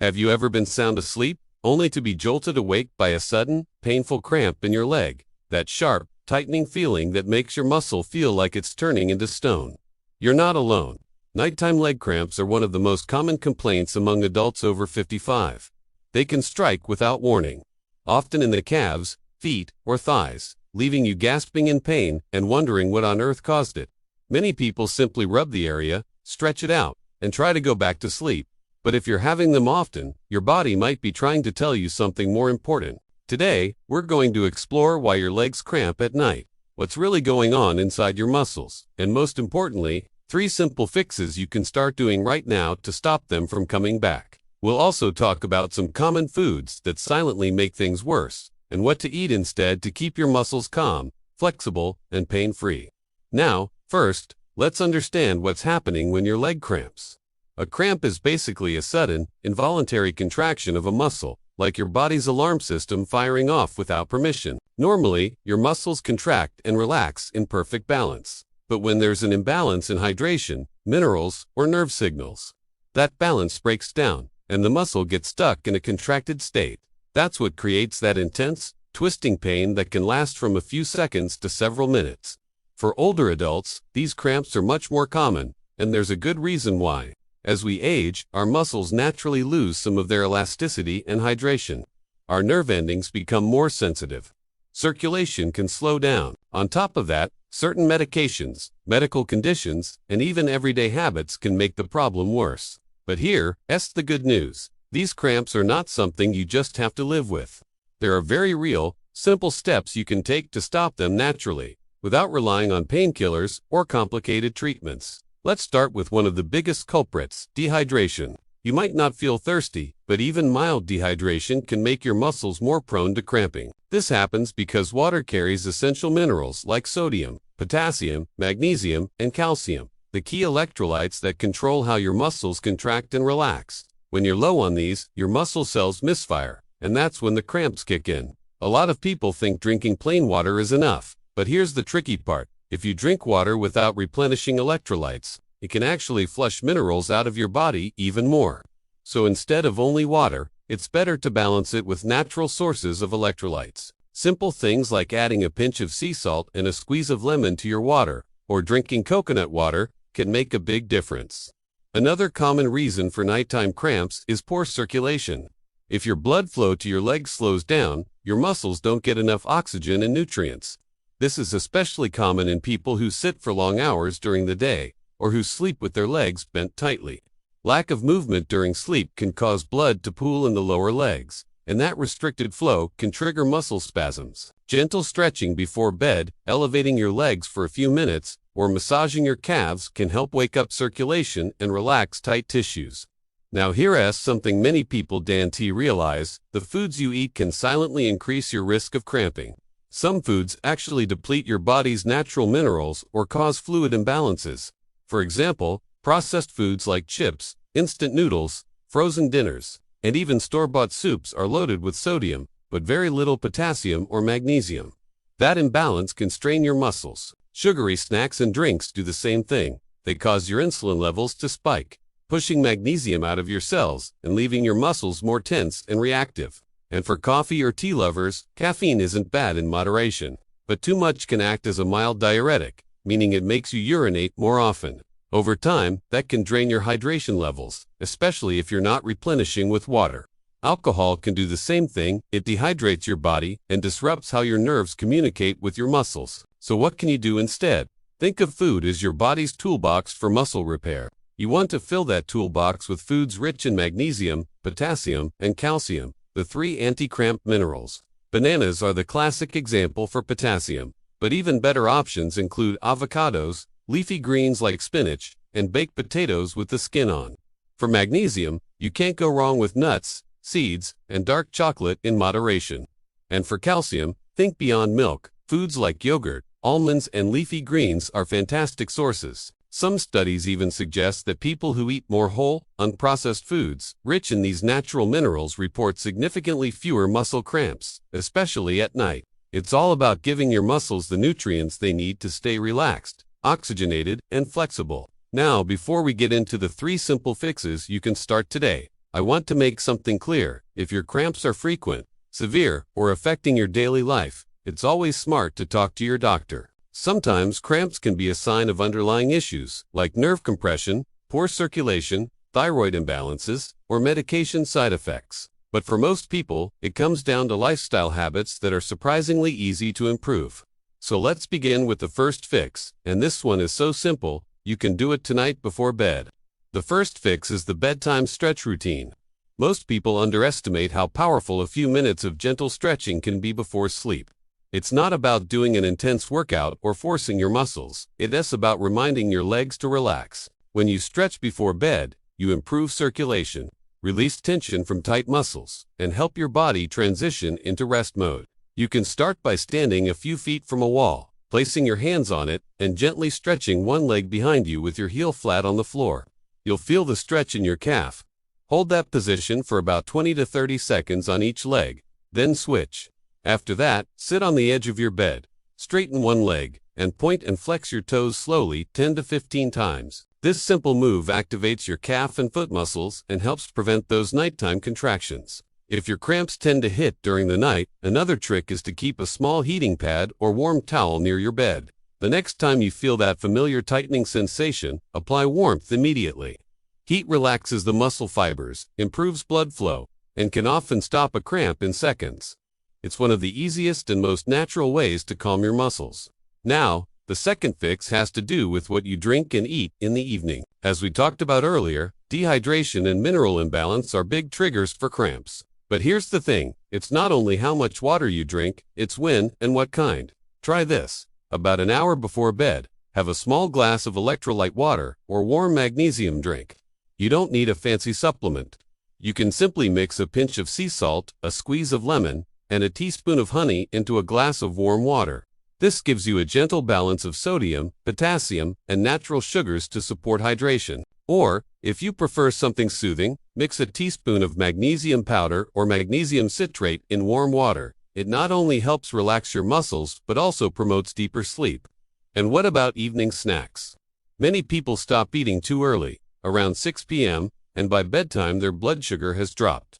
Have you ever been sound asleep, only to be jolted awake by a sudden, painful cramp in your leg? That sharp, tightening feeling that makes your muscle feel like it's turning into stone. You're not alone. Nighttime leg cramps are one of the most common complaints among adults over 55. They can strike without warning, often in the calves, feet, or thighs, leaving you gasping in pain and wondering what on earth caused it. Many people simply rub the area, stretch it out, and try to go back to sleep. But if you're having them often, your body might be trying to tell you something more important. Today, we're going to explore why your legs cramp at night, what's really going on inside your muscles, and most importantly, 3 simple fixes you can start doing right now to stop them from coming back. We'll also talk about some common foods that silently make things worse, and what to eat instead to keep your muscles calm, flexible, and pain-free. Now, first, let's understand what's happening when your leg cramps. A cramp is basically a sudden, involuntary contraction of a muscle, like your body's alarm system firing off without permission. Normally, your muscles contract and relax in perfect balance. But when there's an imbalance in hydration, minerals, or nerve signals, that balance breaks down, and the muscle gets stuck in a contracted state. That's what creates that intense, twisting pain that can last from a few seconds to several minutes. For older adults, these cramps are much more common, and there's a good reason why. As we age, our muscles naturally lose some of their elasticity and hydration. Our nerve endings become more sensitive. Circulation can slow down. On top of that, certain medications, medical conditions, and even everyday habits can make the problem worse. But here's the good news. These cramps are not something you just have to live with. There are very real, simple steps you can take to stop them naturally, without relying on painkillers or complicated treatments. Let's start with one of the biggest culprits, dehydration. You might not feel thirsty, but even mild dehydration can make your muscles more prone to cramping. This happens because water carries essential minerals like sodium, potassium, magnesium, and calcium, the key electrolytes that control how your muscles contract and relax. When you're low on these, your muscle cells misfire, and that's when the cramps kick in. A lot of people think drinking plain water is enough, but here's the tricky part. If you drink water without replenishing electrolytes, it can actually flush minerals out of your body even more. So instead of only water, it's better to balance it with natural sources of electrolytes. Simple things like adding a pinch of sea salt and a squeeze of lemon to your water, or drinking coconut water, can make a big difference. Another common reason for nighttime cramps is poor circulation. If your blood flow to your legs slows down, your muscles don't get enough oxygen and nutrients. This is especially common in people who sit for long hours during the day, or who sleep with their legs bent tightly. Lack of movement during sleep can cause blood to pool in the lower legs, and that restricted flow can trigger muscle spasms. Gentle stretching before bed, elevating your legs for a few minutes, or massaging your calves can help wake up circulation and relax tight tissues. Now here's something many people don't realize: the foods you eat can silently increase your risk of cramping. Some foods actually deplete your body's natural minerals or cause fluid imbalances. For example, processed foods like chips, instant noodles, frozen dinners, and even store-bought soups are loaded with sodium, but very little potassium or magnesium. That imbalance can strain your muscles. Sugary snacks and drinks do the same thing. They cause your insulin levels to spike, pushing magnesium out of your cells and leaving your muscles more tense and reactive. And for coffee or tea lovers, caffeine isn't bad in moderation, but too much can act as a mild diuretic, meaning it makes you urinate more often. Over time, that can drain your hydration levels, especially if you're not replenishing with water. Alcohol can do the same thing. It dehydrates your body and disrupts how your nerves communicate with your muscles. So what can you do instead? Think of food as your body's toolbox for muscle repair. You want to fill that toolbox with foods rich in magnesium, potassium, and calcium, the 3 anti-cramp minerals. Bananas are the classic example for potassium, but even better options include avocados, leafy greens like spinach, and baked potatoes with the skin on. For magnesium, you can't go wrong with nuts, seeds, and dark chocolate in moderation. And for calcium, think beyond milk. Foods like yogurt, almonds, and leafy greens are fantastic sources. Some studies even suggest that people who eat more whole, unprocessed foods, rich in these natural minerals, report significantly fewer muscle cramps, especially at night. It's all about giving your muscles the nutrients they need to stay relaxed, oxygenated, and flexible. Now, before we get into the 3 simple fixes you can start today, I want to make something clear. If your cramps are frequent, severe, or affecting your daily life, it's always smart to talk to your doctor. Sometimes cramps can be a sign of underlying issues, like nerve compression, poor circulation, thyroid imbalances, or medication side effects. But for most people, it comes down to lifestyle habits that are surprisingly easy to improve. So let's begin with the first fix, and this one is so simple, you can do it tonight before bed. The first fix is the bedtime stretch routine. Most people underestimate how powerful a few minutes of gentle stretching can be before sleep. It's not about doing an intense workout or forcing your muscles. It's about reminding your legs to relax. When you stretch before bed, you improve circulation, release tension from tight muscles, and help your body transition into rest mode. You can start by standing a few feet from a wall, placing your hands on it, and gently stretching one leg behind you with your heel flat on the floor. You'll feel the stretch in your calf. Hold that position for about 20 to 30 seconds on each leg, then switch. After that, sit on the edge of your bed, straighten one leg, and point and flex your toes slowly 10 to 15 times. This simple move activates your calf and foot muscles and helps prevent those nighttime contractions. If your cramps tend to hit during the night, another trick is to keep a small heating pad or warm towel near your bed. The next time you feel that familiar tightening sensation, apply warmth immediately. Heat relaxes the muscle fibers, improves blood flow, and can often stop a cramp in seconds. It's one of the easiest and most natural ways to calm your muscles. Now, the second fix has to do with what you drink and eat in the evening. As we talked about earlier, dehydration and mineral imbalance are big triggers for cramps. But here's the thing, it's not only how much water you drink, it's when and what kind. Try this. About an hour before bed, have a small glass of electrolyte water or warm magnesium drink. You don't need a fancy supplement. You can simply mix a pinch of sea salt, a squeeze of lemon, and a teaspoon of honey into a glass of warm water. This gives you a gentle balance of sodium, potassium, and natural sugars to support hydration. Or, if you prefer something soothing, mix a teaspoon of magnesium powder or magnesium citrate in warm water. It not only helps relax your muscles but also promotes deeper sleep. And what about evening snacks? Many people stop eating too early, around 6 p.m., and by bedtime their blood sugar has dropped.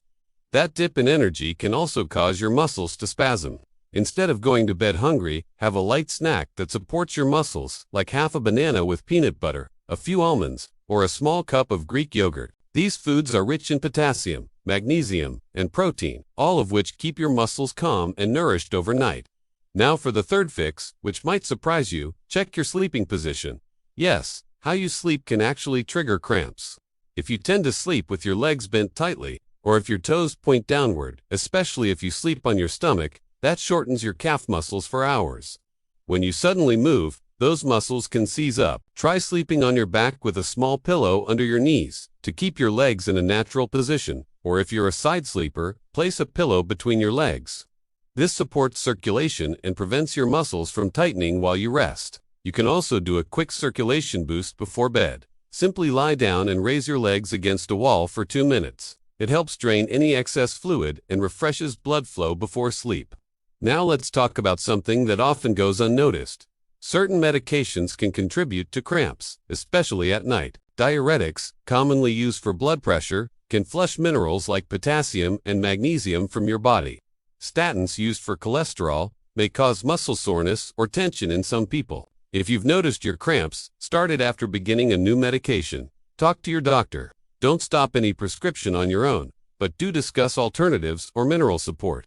That dip in energy can also cause your muscles to spasm. Instead of going to bed hungry, have a light snack that supports your muscles, like half a banana with peanut butter, a few almonds, or a small cup of Greek yogurt. These foods are rich in potassium, magnesium, and protein, all of which keep your muscles calm and nourished overnight. Now for the third fix, which might surprise you, check your sleeping position. Yes, how you sleep can actually trigger cramps. If you tend to sleep with your legs bent tightly, or if your toes point downward, especially if you sleep on your stomach, that shortens your calf muscles for hours. When you suddenly move, those muscles can seize up. Try sleeping on your back with a small pillow under your knees to keep your legs in a natural position, or if you're a side sleeper, place a pillow between your legs. This supports circulation and prevents your muscles from tightening while you rest. You can also do a quick circulation boost before bed. Simply lie down and raise your legs against a wall for 2 minutes. It helps drain any excess fluid and refreshes blood flow before sleep. Now let's talk about something that often goes unnoticed. Certain medications can contribute to cramps, especially at night. Diuretics, commonly used for blood pressure, can flush minerals like potassium and magnesium from your body. Statins used for cholesterol may cause muscle soreness or tension in some people. If you've noticed your cramps started after beginning a new medication, talk to your doctor. Don't stop any prescription on your own, but do discuss alternatives or mineral support.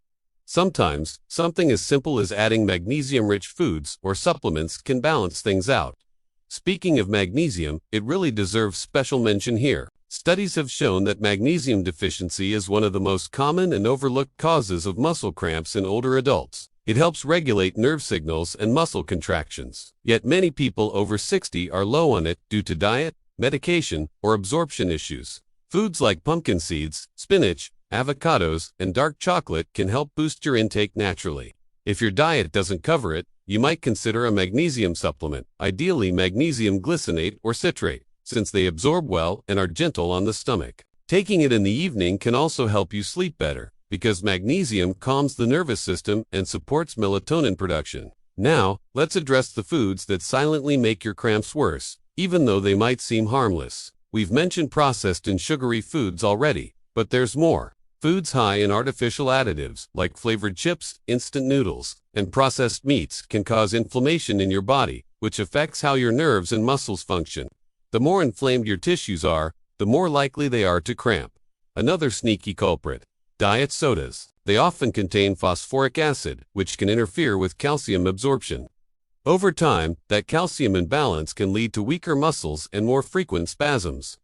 Sometimes, something as simple as adding magnesium-rich foods or supplements can balance things out. Speaking of magnesium, it really deserves special mention here. Studies have shown that magnesium deficiency is one of the most common and overlooked causes of muscle cramps in older adults. It helps regulate nerve signals and muscle contractions. Yet many people over 60 are low on it due to diet, medication, or absorption issues. Foods like pumpkin seeds, spinach, avocados, and dark chocolate can help boost your intake naturally. If your diet doesn't cover it, you might consider a magnesium supplement, ideally magnesium glycinate or citrate, since they absorb well and are gentle on the stomach. Taking it in the evening can also help you sleep better, because magnesium calms the nervous system and supports melatonin production. Now, let's address the foods that silently make your cramps worse, even though they might seem harmless. We've mentioned processed and sugary foods already, But there's more. Foods high in artificial additives, like flavored chips, instant noodles, and processed meats, can cause inflammation in your body, which affects how your nerves and muscles function. The more inflamed your tissues are, the more likely they are to cramp. Another sneaky culprit: diet sodas. They often contain phosphoric acid, which can interfere with calcium absorption. Over time, that calcium imbalance can lead to weaker muscles and more frequent spasms.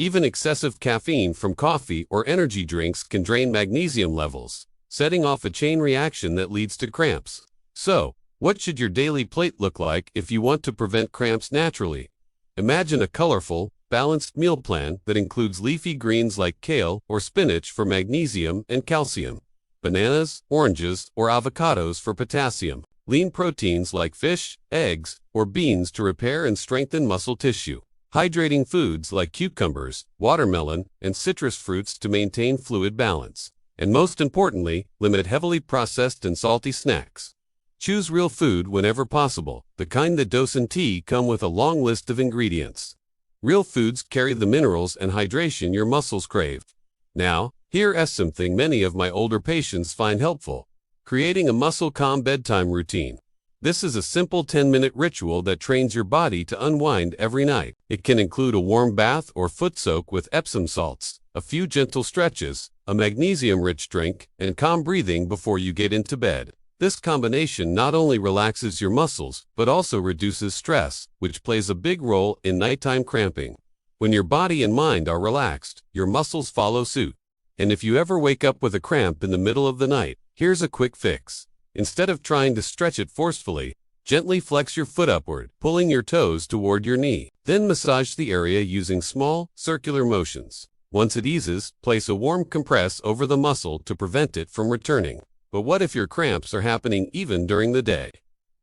Even excessive caffeine from coffee or energy drinks can drain magnesium levels, setting off a chain reaction that leads to cramps. So, what should your daily plate look like if you want to prevent cramps naturally? Imagine a colorful, balanced meal plan that includes leafy greens like kale or spinach for magnesium and calcium, bananas, oranges, or avocados for potassium, lean proteins like fish, eggs, or beans to repair and strengthen muscle tissue, hydrating foods like cucumbers, watermelon, and citrus fruits to maintain fluid balance, and most importantly, limit heavily processed and salty snacks. Choose real food whenever possible, the kind that doesn't come with a long list of ingredients. Real foods carry the minerals and hydration your muscles crave. Now, here's something many of my older patients find helpful: creating a muscle-calm bedtime routine. This is a simple 10-minute ritual that trains your body to unwind every night. It can include a warm bath or foot soak with Epsom salts, a few gentle stretches, a magnesium-rich drink, and calm breathing before you get into bed. This combination not only relaxes your muscles, but also reduces stress, which plays a big role in nighttime cramping. When your body and mind are relaxed, your muscles follow suit. And if you ever wake up with a cramp in the middle of the night, here's a quick fix. Instead of trying to stretch it forcefully, gently flex your foot upward, pulling your toes toward your knee. Then massage the area using small, circular motions. Once it eases, place a warm compress over the muscle to prevent it from returning. But what if your cramps are happening even during the day?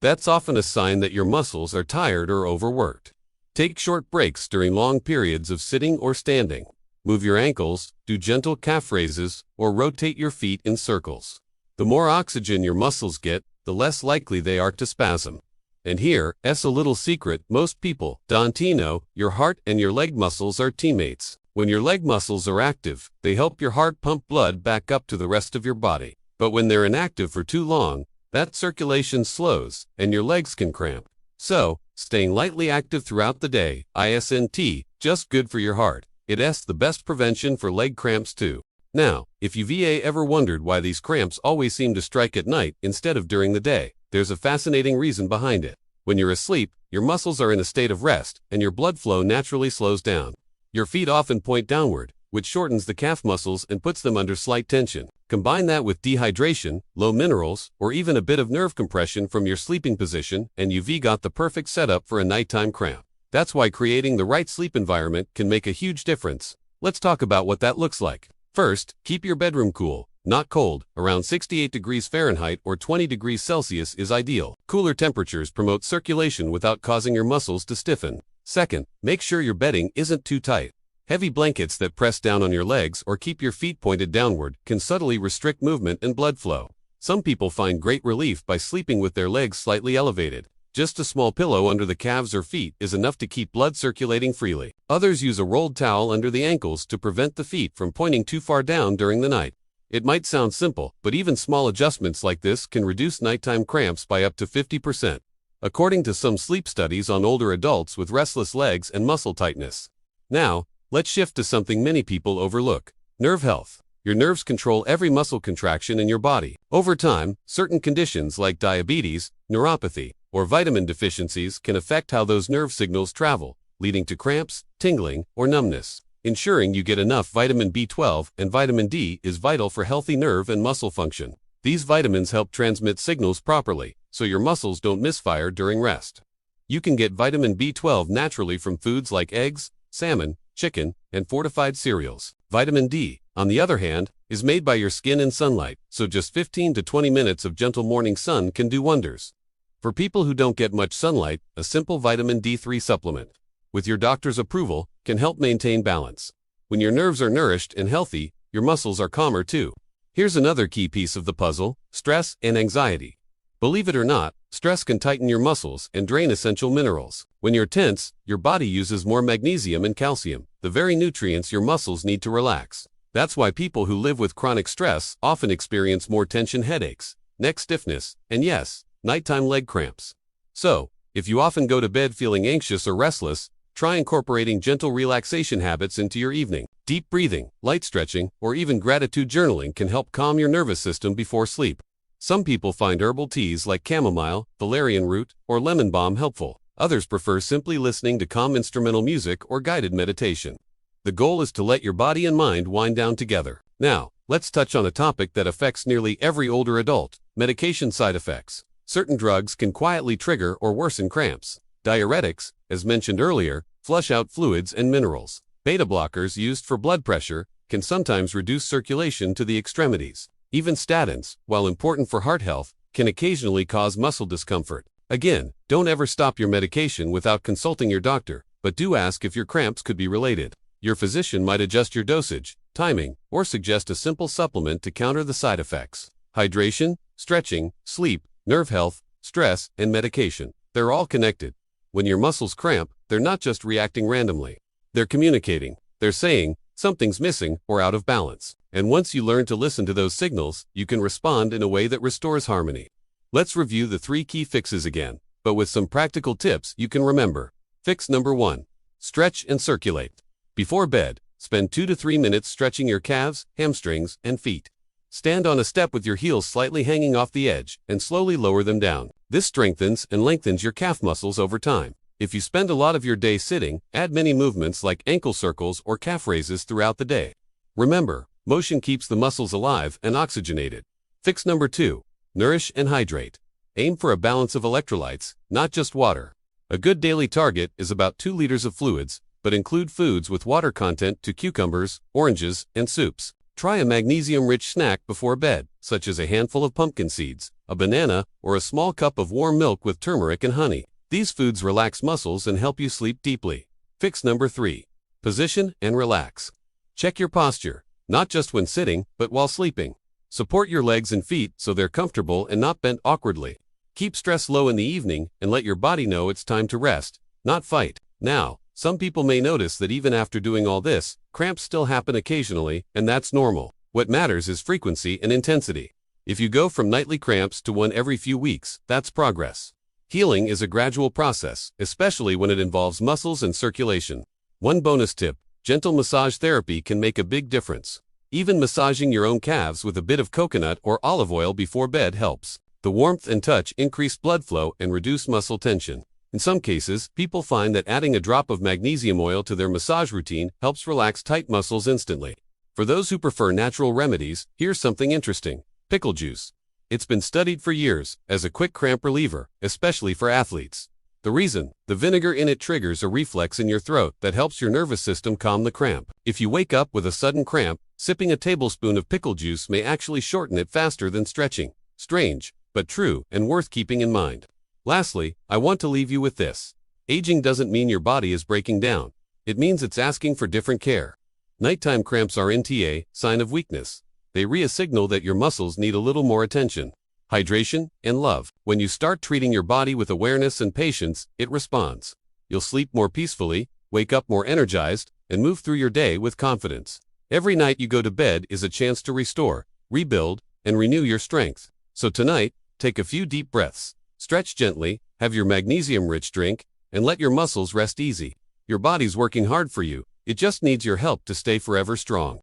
That's often a sign that your muscles are tired or overworked. Take short breaks during long periods of sitting or standing. Move your ankles, do gentle calf raises, or rotate your feet in circles. The more oxygen your muscles get, the less likely they are to spasm. And here's a little secret most people don't know: your heart and your leg muscles are teammates. When your leg muscles are active, they help your heart pump blood back up to the rest of your body. But when they're inactive for too long, that circulation slows, and your legs can cramp. So, staying lightly active throughout the day isn't just good for your heart. It's the best prevention for leg cramps too. Now, if you've ever wondered why these cramps always seem to strike at night instead of during the day, there's a fascinating reason behind it. When you're asleep, your muscles are in a state of rest, and your blood flow naturally slows down. Your feet often point downward, which shortens the calf muscles and puts them under slight tension. Combine that with dehydration, low minerals, or even a bit of nerve compression from your sleeping position, and you've got the perfect setup for a nighttime cramp. That's why creating the right sleep environment can make a huge difference. Let's talk about what that looks like. First, keep your bedroom cool, not cold. Around 68 degrees Fahrenheit or 20 degrees Celsius is ideal. Cooler temperatures promote circulation without causing your muscles to stiffen. Second, make sure your bedding isn't too tight. Heavy blankets that press down on your legs or keep your feet pointed downward can subtly restrict movement and blood flow. Some people find great relief by sleeping with their legs slightly elevated. Just a small pillow under the calves or feet is enough to keep blood circulating freely. Others use a rolled towel under the ankles to prevent the feet from pointing too far down during the night. It might sound simple, but even small adjustments like this can reduce nighttime cramps by up to 50%, according to some sleep studies on older adults with restless legs and muscle tightness. Now, let's shift to something many people overlook: nerve health. Your nerves control every muscle contraction in your body. Over time, certain conditions like diabetes, neuropathy, or vitamin deficiencies can affect how those nerve signals travel, leading to cramps, tingling, or numbness. Ensuring you get enough vitamin B12 and vitamin D is vital for healthy nerve and muscle function. These vitamins help transmit signals properly, so your muscles don't misfire during rest. You can get vitamin B12 naturally from foods like eggs, salmon, chicken, and fortified cereals. Vitamin D, on the other hand, is made by your skin and sunlight, so just 15 to 20 minutes of gentle morning sun can do wonders. For people who don't get much sunlight, a simple vitamin D3 supplement, with your doctor's approval, can help maintain balance. When your nerves are nourished and healthy, your muscles are calmer too. Here's another key piece of the puzzle: stress and anxiety. Believe it or not, stress can tighten your muscles and drain essential minerals. When you're tense, your body uses more magnesium and calcium, the very nutrients your muscles need to relax. That's why people who live with chronic stress often experience more tension, headaches, neck stiffness, and yes, nighttime leg cramps. So, if you often go to bed feeling anxious or restless, try incorporating gentle relaxation habits into your evening. Deep breathing, light stretching, or even gratitude journaling can help calm your nervous system before sleep. Some people find herbal teas like chamomile, valerian root, or lemon balm helpful. Others prefer simply listening to calm instrumental music or guided meditation. The goal is to let your body and mind wind down together. Now, let's touch on a topic that affects nearly every older adult: medication side effects. Certain drugs can quietly trigger or worsen cramps. Diuretics, as mentioned earlier, flush out fluids and minerals. Beta blockers used for blood pressure can sometimes reduce circulation to the extremities. Even statins, while important for heart health, can occasionally cause muscle discomfort. Again, don't ever stop your medication without consulting your doctor, but do ask if your cramps could be related. Your physician might adjust your dosage, timing, or suggest a simple supplement to counter the side effects. Hydration, stretching, sleep, nerve health, stress, and medication. They're all connected. When your muscles cramp, they're not just reacting randomly. They're communicating. They're saying, something's missing or out of balance. And once you learn to listen to those signals, you can respond in a way that restores harmony. Let's review the 3 key fixes again, but with some practical tips you can remember. Fix number 1. Stretch and circulate. Before bed, spend 2 to 3 minutes stretching your calves, hamstrings, and feet. Stand on a step with your heels slightly hanging off the edge and slowly lower them down. This strengthens and lengthens your calf muscles over time. If you spend a lot of your day sitting, add many movements like ankle circles or calf raises throughout the day. Remember, motion keeps the muscles alive and oxygenated. Fix number 2. Nourish and hydrate. Aim for a balance of electrolytes, not just water. A good daily target is about 2 liters of fluids, but include foods with water content to cucumbers, oranges, and soups. Try a magnesium-rich snack before bed, such as a handful of pumpkin seeds, a banana, or a small cup of warm milk with turmeric and honey. These foods relax muscles and help you sleep deeply. Fix number 3. Position and relax. Check your posture, not just when sitting, but while sleeping. Support your legs and feet so they're comfortable and not bent awkwardly. Keep stress low in the evening and let your body know it's time to rest, not fight. Now, some people may notice that even after doing all this, cramps still happen occasionally, and that's normal. What matters is frequency and intensity. If you go from nightly cramps to one every few weeks, that's progress. Healing is a gradual process, especially when it involves muscles and circulation. One bonus tip: gentle massage therapy can make a big difference. Even massaging your own calves with a bit of coconut or olive oil before bed helps. The warmth and touch increase blood flow and reduce muscle tension. In some cases, people find that adding a drop of magnesium oil to their massage routine helps relax tight muscles instantly. For those who prefer natural remedies, here's something interesting: pickle juice. It's been studied for years as a quick cramp reliever, especially for athletes. The reason? The vinegar in it triggers a reflex in your throat that helps your nervous system calm the cramp. If you wake up with a sudden cramp, sipping a tablespoon of pickle juice may actually shorten it faster than stretching. Strange, but true and worth keeping in mind. Lastly, I want to leave you with this. Aging doesn't mean your body is breaking down. It means it's asking for different care. Nighttime cramps aren't a sign of weakness. They a signal that your muscles need a little more attention, hydration, and love. When you start treating your body with awareness and patience, it responds. You'll sleep more peacefully, wake up more energized, and move through your day with confidence. Every night you go to bed is a chance to restore, rebuild, and renew your strength. So tonight, take a few deep breaths. Stretch gently, have your magnesium-rich drink, and let your muscles rest easy. Your body's working hard for you. It just needs your help to stay forever strong.